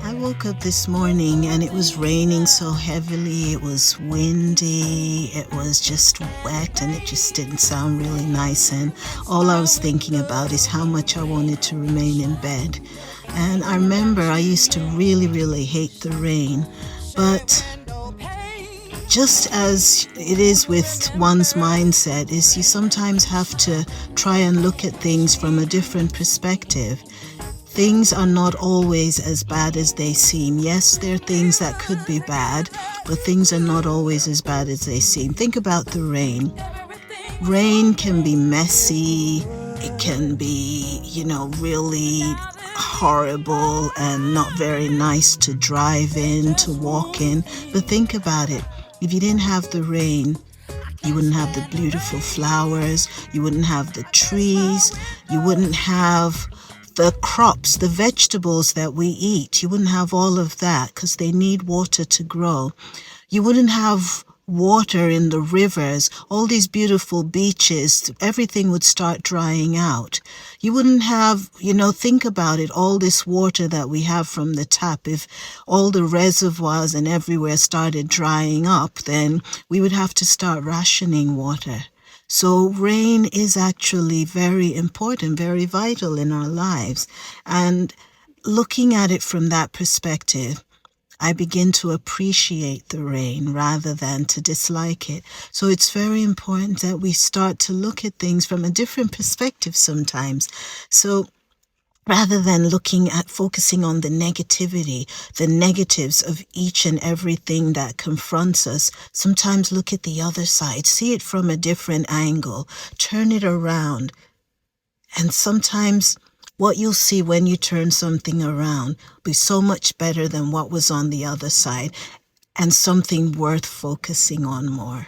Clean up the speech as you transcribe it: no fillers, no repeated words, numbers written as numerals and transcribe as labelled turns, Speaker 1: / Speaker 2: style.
Speaker 1: I woke up this morning and it was raining so heavily, it was windy, it was just wet, and it just didn't sound really nice. And all I was thinking about is how much I wanted to remain in bed. And I remember I used to really, really hate the rain. But just as it is with one's mindset, is you sometimes have to try and look at things from a different perspective. Things are not always as bad as they seem. Yes, there are things that could be bad, but things are not always as bad as they seem. Think about the rain. Rain can be messy. It can be, really horrible and not very nice to drive in, to walk in. But think about it. If you didn't have the rain, you wouldn't have the beautiful flowers, you wouldn't have the trees, you wouldn't have the crops, the vegetables that we eat. You wouldn't have all of that because they need water to grow. You wouldn't have water in the rivers, all these beautiful beaches, everything would start drying out. You wouldn't have, think about it, all this water that we have from the tap. If all the reservoirs and everywhere started drying up, then we would have to start rationing water. So rain is actually very important, very vital in our lives. And looking at it from that perspective, I begin to appreciate the rain rather than to dislike it. So it's very important that we start to look at things from a different perspective sometimes. So rather than focusing on the negativity, the negatives of each and everything that confronts us, sometimes look at the other side, see it from a different angle, turn it around. And sometimes what you'll see when you turn something around will be so much better than what was on the other side, and something worth focusing on more.